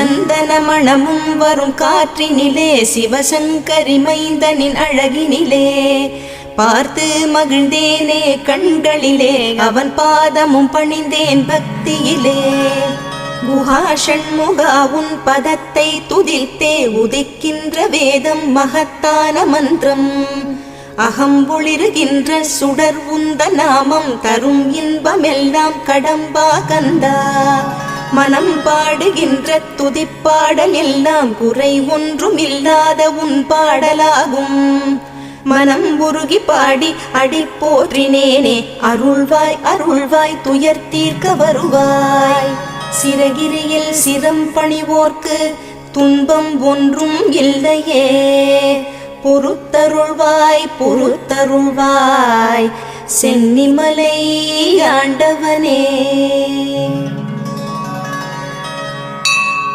சந்தன மணமும் வரும் காற்றினிலே சிவசங்கரி மைந்தனின் அழகினிலே பார்த்து மகிழ்ந்தேனே கண்களிலே அவன் பாதமும் பணிந்தேன் பக்தியிலே குஹா ஷண்முகா உன் பதத்தை துதித்தே உதிக்கின்ற வேதம் மகத்தான மந்திரம் அகம்பொளிருகின்ற சுடர் உந்த நாமம் தரும் இன்பமெல்லாம் கடம்பா கந்தா மனம் பாடுகின்ற துதிப்பாடல் எல்லாம் குறை ஒன்றும் இல்லாத உன் பாடலாகும் மனம் உருகி பாடி அடி போற்றினேனே அருள்வாய் அருள்வாய் துயர் தீர்க்க வருவாய் சிறகிரியில் சிரம் பணிவோர்க்கு துன்பம் ஒன்றும் இல்லையே பொறுத்தருள்வாய் பொறுத்தருள்வாய் சென்னிமலை ஆண்டவனே.